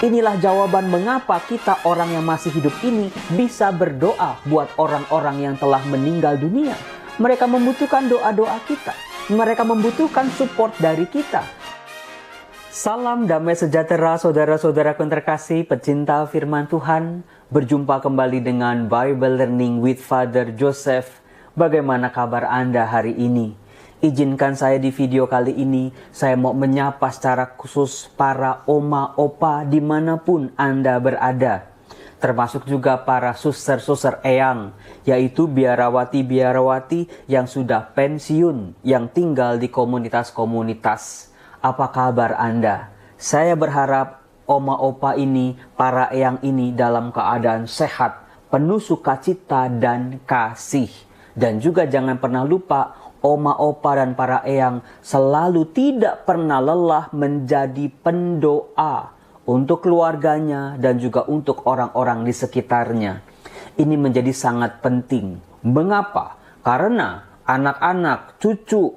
Inilah jawaban mengapa kita orang yang masih hidup ini bisa berdoa buat orang-orang yang telah meninggal dunia. Mereka membutuhkan doa-doa kita. Mereka membutuhkan support dari kita. Salam damai sejahtera saudara-saudaraku yang terkasih, pecinta firman Tuhan. Berjumpa kembali dengan Bible Learning with Father Joseph. Bagaimana kabar Anda hari ini? Izinkan saya di video kali ini, saya mau menyapa secara khusus para oma, opa dimanapun Anda berada. Termasuk juga para suster-suster eyang, yaitu biarawati-biarawati yang sudah pensiun, yang tinggal di komunitas-komunitas. Apa kabar Anda? Saya berharap oma, opa ini, para eyang ini dalam keadaan sehat, penuh sukacita dan kasih. Dan juga jangan pernah lupa, oma, opa, dan para eyang selalu tidak pernah lelah menjadi pendoa untuk keluarganya dan juga untuk orang-orang di sekitarnya. Ini menjadi sangat penting. Mengapa? Karena anak-anak, cucu,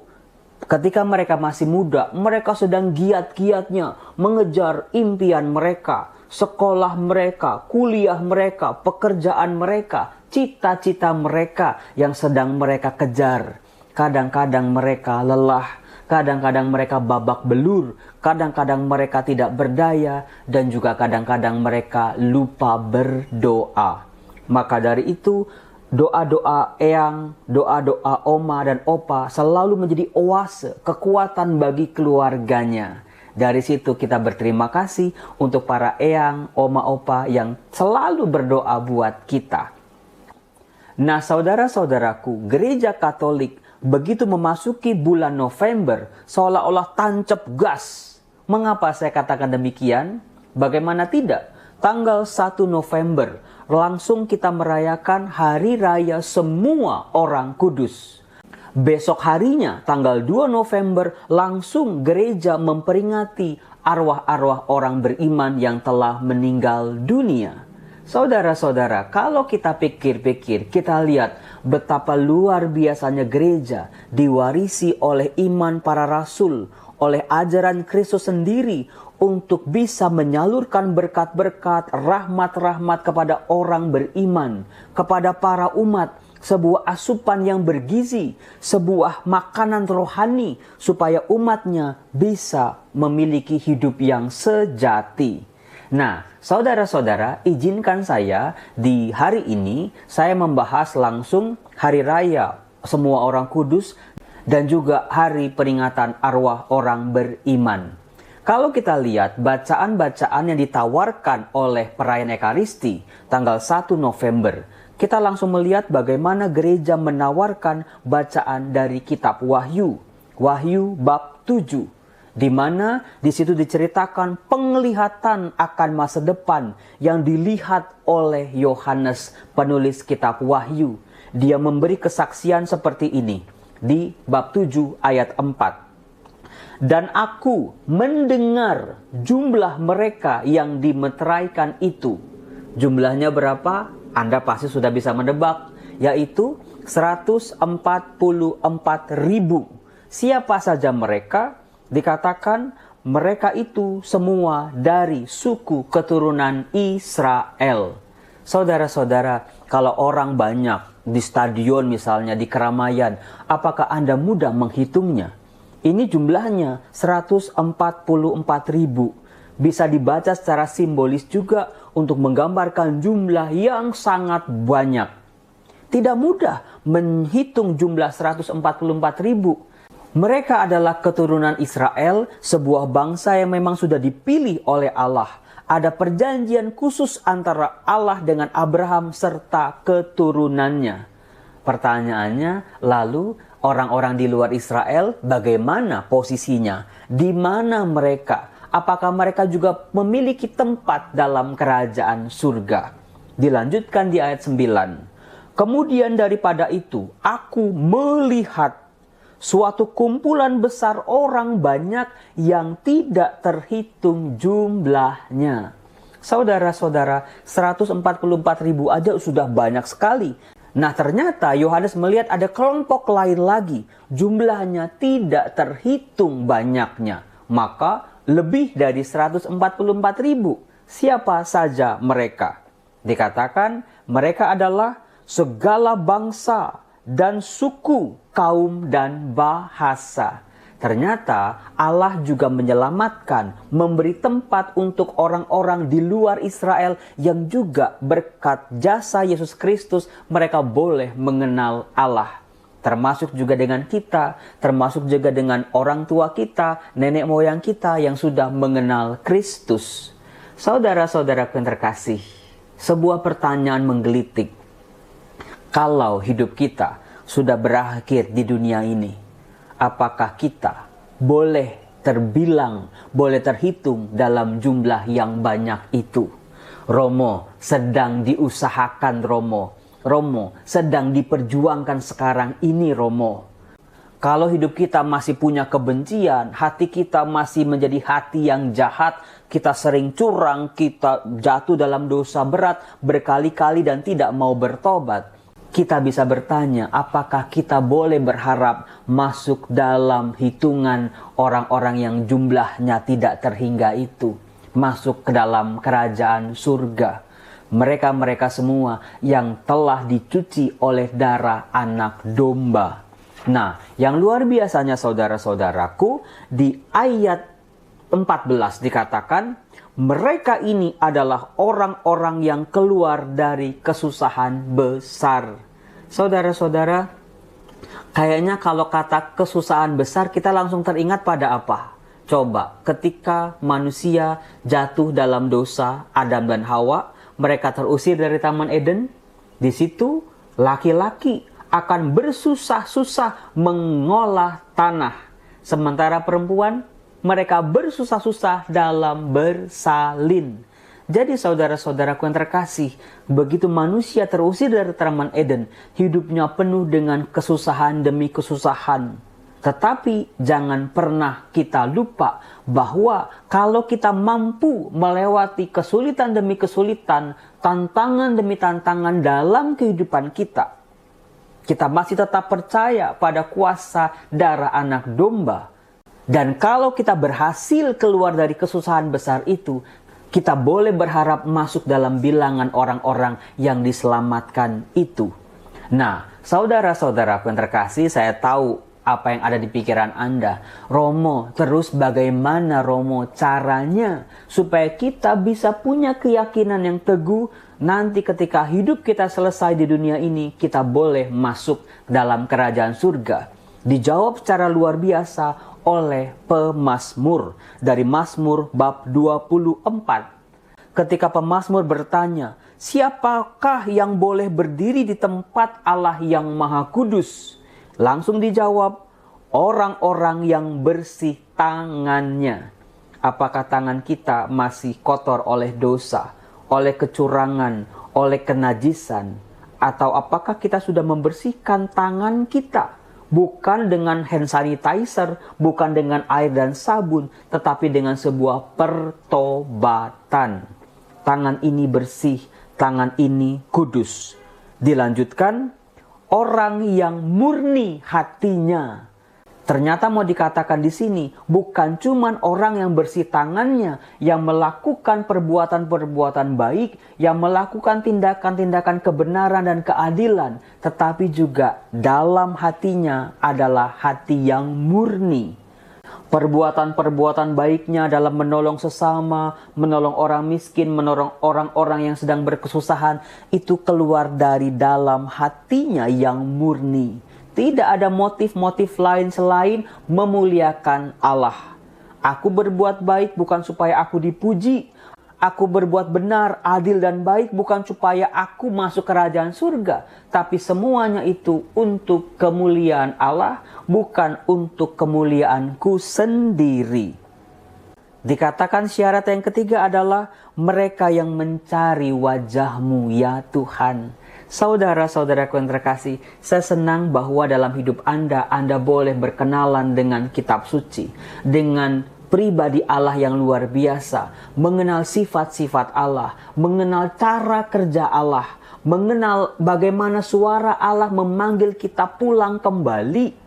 ketika mereka masih muda, mereka sedang giat-giatnya mengejar impian mereka, sekolah mereka, kuliah mereka, pekerjaan mereka, cita-cita mereka yang sedang mereka kejar. Kadang-kadang mereka lelah, kadang-kadang mereka babak belur, kadang-kadang mereka tidak berdaya, dan juga kadang-kadang mereka lupa berdoa. Maka dari itu, doa-doa eyang, doa-doa oma dan opa selalu menjadi oase, kekuatan bagi keluarganya. Dari situ kita berterima kasih untuk para eyang, oma, opa yang selalu berdoa buat kita. Nah, saudara-saudaraku, Gereja Katolik begitu memasuki bulan November, seolah-olah tancap gas. Mengapa saya katakan demikian? Bagaimana tidak? Tanggal 1 November, langsung kita merayakan Hari Raya Semua Orang Kudus. Besok harinya, tanggal 2 November, langsung gereja memperingati arwah-arwah orang beriman yang telah meninggal dunia. Saudara-saudara, kalau kita pikir-pikir, kita lihat betapa luar biasanya gereja diwarisi oleh iman para rasul, oleh ajaran Kristus sendiri untuk bisa menyalurkan berkat-berkat, rahmat-rahmat kepada orang beriman, kepada para umat, sebuah asupan yang bergizi, sebuah makanan rohani supaya umatnya bisa memiliki hidup yang sejati. Nah, saudara-saudara, izinkan saya di hari ini saya membahas langsung Hari Raya Semua Orang Kudus dan juga hari peringatan arwah orang beriman. Kalau kita lihat bacaan-bacaan yang ditawarkan oleh perayaan Ekaristi tanggal 1 November, kita langsung melihat bagaimana gereja menawarkan bacaan dari kitab Wahyu, Wahyu bab 7. Di mana di situ diceritakan penglihatan akan masa depan yang dilihat oleh Yohanes, penulis kitab Wahyu. Dia memberi kesaksian seperti ini di bab 7 ayat 4. Dan aku mendengar jumlah mereka yang dimeteraikan itu. Jumlahnya berapa? Anda pasti sudah bisa menebak, yaitu 144.000. Siapa saja mereka? Dikatakan mereka itu semua dari suku keturunan Israel. Saudara-saudara, kalau orang banyak di stadion misalnya, di keramaian, apakah Anda mudah menghitungnya? Ini jumlahnya 144.000. Bisa dibaca secara simbolis juga untuk menggambarkan jumlah yang sangat banyak. Tidak mudah menghitung jumlah 144.000. Mereka adalah keturunan Israel, sebuah bangsa yang memang sudah dipilih oleh Allah. Ada perjanjian khusus antara Allah dengan Abraham serta keturunannya. Pertanyaannya, lalu orang-orang di luar Israel bagaimana posisinya? Di mana mereka? Apakah mereka juga memiliki tempat dalam kerajaan surga? Dilanjutkan di ayat 9. Kemudian daripada itu, aku melihat suatu kumpulan besar orang banyak yang tidak terhitung jumlahnya. Saudara-saudara, 144.000 aja sudah banyak sekali. Nah, ternyata Yohanes melihat ada kelompok lain lagi. Jumlahnya tidak terhitung banyaknya. Maka lebih dari 144.000. Siapa saja mereka? Dikatakan mereka adalah segala bangsa dan suku, kaum dan bahasa. Ternyata Allah juga menyelamatkan, memberi tempat untuk orang-orang di luar Israel yang juga berkat jasa Yesus Kristus mereka boleh mengenal Allah. Termasuk juga dengan kita, termasuk juga dengan orang tua kita, nenek moyang kita yang sudah mengenal Kristus. Saudara-saudaraku yang terkasih, sebuah pertanyaan menggelitik. Kalau hidup kita sudah berakhir di dunia ini, apakah kita boleh terbilang, boleh terhitung dalam jumlah yang banyak itu? Romo sedang diusahakan, Romo sedang diperjuangkan sekarang ini, Romo. Kalau hidup kita masih punya kebencian, hati kita masih menjadi hati yang jahat, kita sering curang, kita jatuh dalam dosa berat berkali-kali dan tidak mau bertobat, kita bisa bertanya, apakah kita boleh berharap masuk dalam hitungan orang-orang yang jumlahnya tidak terhingga itu, masuk ke dalam kerajaan surga? Mereka-mereka semua yang telah dicuci oleh darah anak domba. Nah, yang luar biasanya saudara-saudaraku, di ayat 14 dikatakan, mereka ini adalah orang-orang yang keluar dari kesusahan besar. Saudara-saudara, kayaknya kalau kata kesusahan besar kita langsung teringat pada apa? Coba, ketika manusia jatuh dalam dosa, Adam dan Hawa, mereka terusir dari Taman Eden. Di situ laki-laki akan bersusah-susah mengolah tanah. Sementara perempuan, mereka bersusah-susah dalam bersalin. Jadi saudara-saudaraku yang terkasih, begitu manusia terusir dari Taman Eden, hidupnya penuh dengan kesusahan demi kesusahan. Tetapi jangan pernah kita lupa bahwa kalau kita mampu melewati kesulitan demi kesulitan, tantangan demi tantangan dalam kehidupan kita, kita masih tetap percaya pada kuasa darah anak domba. Dan kalau kita berhasil keluar dari kesusahan besar itu, kita boleh berharap masuk dalam bilangan orang-orang yang diselamatkan itu. Nah, saudara-saudaraku yang terkasih, saya tahu apa yang ada di pikiran Anda. Romo, terus bagaimana Romo caranya supaya kita bisa punya keyakinan yang teguh nanti ketika hidup kita selesai di dunia ini, kita boleh masuk dalam kerajaan surga? Dijawab secara luar biasa oleh pemazmur dari Mazmur bab 24. Ketika pemazmur bertanya, siapakah yang boleh berdiri di tempat Allah yang Maha Kudus? Langsung dijawab, orang-orang yang bersih tangannya. Apakah tangan kita masih kotor oleh dosa, oleh kecurangan, oleh kenajisan? Atau apakah kita sudah membersihkan tangan kita? Bukan dengan hand sanitizer, bukan dengan air dan sabun, tetapi dengan sebuah pertobatan. Tangan ini bersih, tangan ini kudus. Dilanjutkan, orang yang murni hatinya. Ternyata mau dikatakan di sini, bukan cuman orang yang bersih tangannya, yang melakukan perbuatan-perbuatan baik, yang melakukan tindakan-tindakan kebenaran dan keadilan, tetapi juga dalam hatinya adalah hati yang murni. Perbuatan-perbuatan baiknya dalam menolong sesama, menolong orang miskin, menolong orang-orang yang sedang berkesusahan, itu keluar dari dalam hatinya yang murni. Tidak ada motif-motif lain selain memuliakan Allah. Aku berbuat baik bukan supaya aku dipuji. Aku berbuat benar, adil dan baik bukan supaya aku masuk kerajaan surga. Tapi semuanya itu untuk kemuliaan Allah, bukan untuk kemuliaanku sendiri. Dikatakan syarat yang ketiga adalah mereka yang mencari wajah-Mu ya Tuhan. Saudara-saudaraku yang terkasih, saya senang bahwa dalam hidup Anda boleh berkenalan dengan kitab suci, dengan pribadi Allah yang luar biasa, mengenal sifat-sifat Allah, mengenal cara kerja Allah, mengenal bagaimana suara Allah memanggil kita pulang kembali.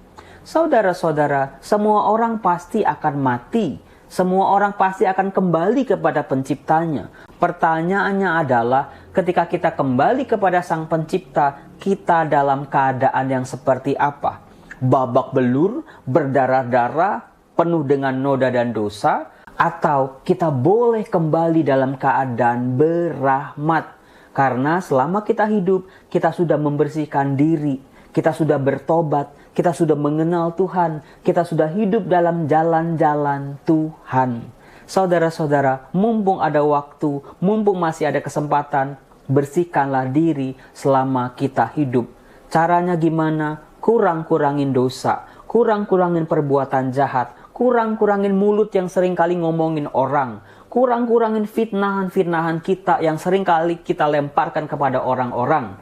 Saudara-saudara, semua orang pasti akan mati. Semua orang pasti akan kembali kepada penciptanya. Pertanyaannya adalah, ketika kita kembali kepada Sang Pencipta, kita dalam keadaan yang seperti apa? Babak belur, berdarah-darah, penuh dengan noda dan dosa, atau kita boleh kembali dalam keadaan berahmat? Karena selama kita hidup, kita sudah membersihkan diri, kita sudah bertobat, kita sudah mengenal Tuhan, kita sudah hidup dalam jalan-jalan Tuhan. Saudara-saudara, mumpung ada waktu, mumpung masih ada kesempatan, bersihkanlah diri selama kita hidup. Caranya gimana? Kurang-kurangin dosa, kurang-kurangin perbuatan jahat, kurang-kurangin mulut yang seringkali ngomongin orang, kurang-kurangin fitnahan-fitnahan kita yang seringkali kita lemparkan kepada orang-orang.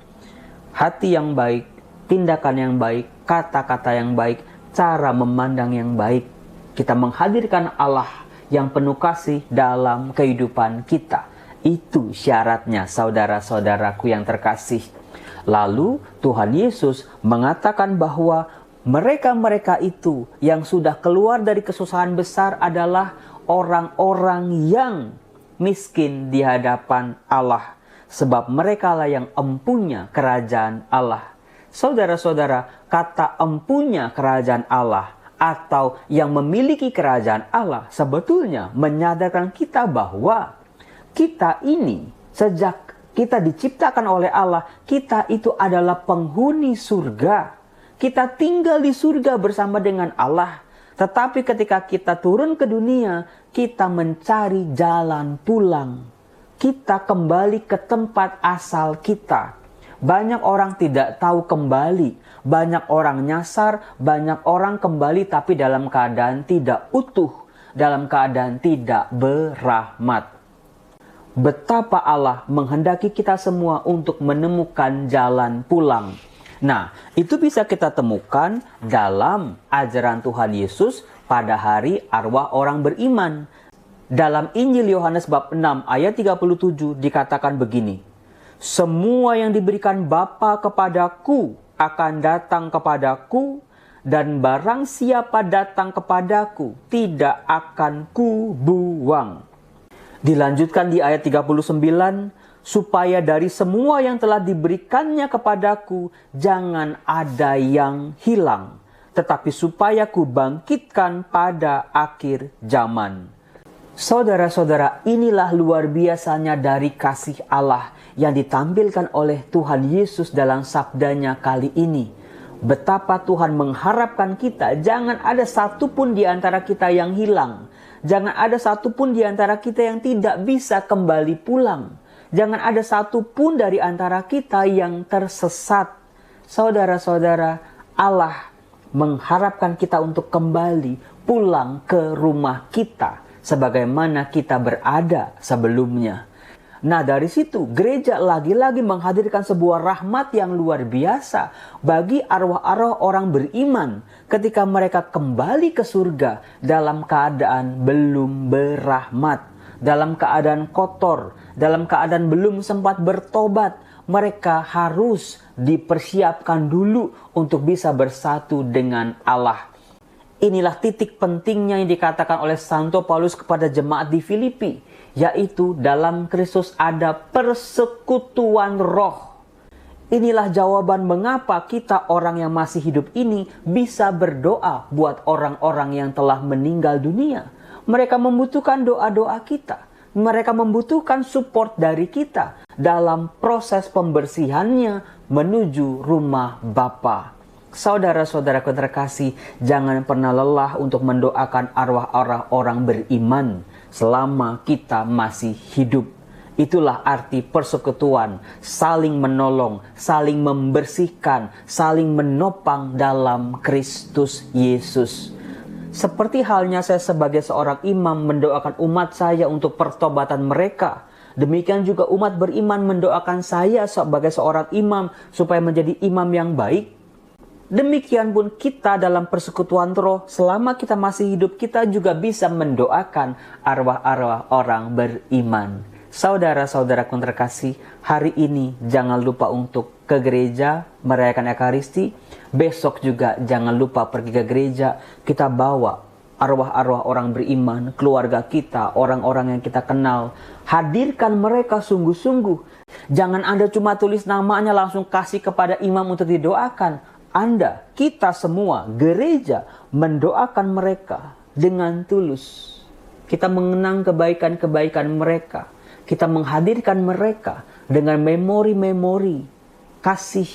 Hati yang baik, tindakan yang baik, kata-kata yang baik, cara memandang yang baik. Kita menghadirkan Allah yang penuh kasih dalam kehidupan kita. Itu syaratnya, saudara-saudaraku yang terkasih. Lalu Tuhan Yesus mengatakan bahwa mereka-mereka itu yang sudah keluar dari kesusahan besar adalah orang-orang yang miskin di hadapan Allah. Sebab merekalah yang empunya kerajaan Allah. Saudara-saudara, kata empunya kerajaan Allah atau yang memiliki kerajaan Allah sebetulnya menyadarkan kita bahwa kita ini sejak kita diciptakan oleh Allah, kita itu adalah penghuni surga. Kita tinggal di surga bersama dengan Allah. Tetapi ketika kita turun ke dunia, kita mencari jalan pulang. Kita kembali ke tempat asal kita. Banyak orang tidak tahu kembali. Banyak orang nyasar, banyak orang kembali tapi dalam keadaan tidak utuh. Dalam keadaan tidak berahmat. Betapa Allah menghendaki kita semua untuk menemukan jalan pulang. Nah, itu bisa kita temukan dalam ajaran Tuhan Yesus pada hari arwah orang beriman. Dalam Injil Yohanes bab 6 ayat 37 dikatakan begini. Semua yang diberikan Bapa kepadaku akan datang kepadaku, dan barang siapa datang kepadaku tidak akan kubuang. Dilanjutkan di ayat 39, supaya dari semua yang telah diberikannya kepadaku jangan ada yang hilang, tetapi supaya kubangkitkan pada akhir zaman. Saudara-saudara, inilah luar biasanya dari kasih Allah yang ditampilkan oleh Tuhan Yesus dalam sabdanya kali ini. Betapa Tuhan mengharapkan kita, jangan ada satupun di antara kita yang hilang. Jangan ada satupun di antara kita yang tidak bisa kembali pulang. Jangan ada satupun dari antara kita yang tersesat. Saudara-saudara, Allah mengharapkan kita untuk kembali pulang ke rumah kita sebagaimana kita berada sebelumnya. Nah, dari situ gereja lagi-lagi menghadirkan sebuah rahmat yang luar biasa bagi arwah-arwah orang beriman ketika mereka kembali ke surga dalam keadaan belum berahmat, dalam keadaan kotor, dalam keadaan belum sempat bertobat. Mereka harus dipersiapkan dulu untuk bisa bersatu dengan Allah. Inilah titik pentingnya yang dikatakan oleh Santo Paulus kepada jemaat di Filipi, yaitu dalam Kristus ada persekutuan roh. Inilah jawaban mengapa kita orang yang masih hidup ini bisa berdoa buat orang-orang yang telah meninggal dunia. Mereka membutuhkan doa-doa kita. Mereka membutuhkan support dari kita dalam proses pembersihannya menuju rumah Bapa. Saudara-saudaraku terkasih, jangan pernah lelah untuk mendoakan arwah-arwah orang beriman selama kita masih hidup. Itulah arti persekutuan, saling menolong, saling membersihkan, saling menopang dalam Kristus Yesus. Seperti halnya saya sebagai seorang imam mendoakan umat saya untuk pertobatan mereka, demikian juga umat beriman mendoakan saya sebagai seorang imam supaya menjadi imam yang baik. Demikian pun kita dalam persekutuan roh, selama kita masih hidup, kita juga bisa mendoakan arwah-arwah orang beriman. Saudara-saudaraku terkasih, hari ini jangan lupa untuk ke gereja merayakan Ekaristi. Besok juga jangan lupa pergi ke gereja. Kita bawa arwah-arwah orang beriman, keluarga kita, orang-orang yang kita kenal. Hadirkan mereka sungguh-sungguh. Jangan Anda cuma tulis namanya langsung kasih kepada imam untuk didoakan. Anda, kita semua, gereja, mendoakan mereka dengan tulus. Kita mengenang kebaikan-kebaikan mereka. Kita menghadirkan mereka dengan memori-memori kasih,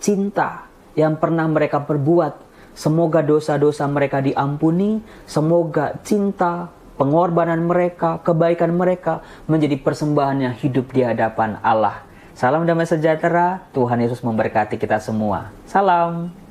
cinta yang pernah mereka perbuat. Semoga dosa-dosa mereka diampuni, semoga cinta, pengorbanan mereka, kebaikan mereka menjadi persembahan yang hidup di hadapan Allah. Salam damai sejahtera, Tuhan Yesus memberkati kita semua. Salam.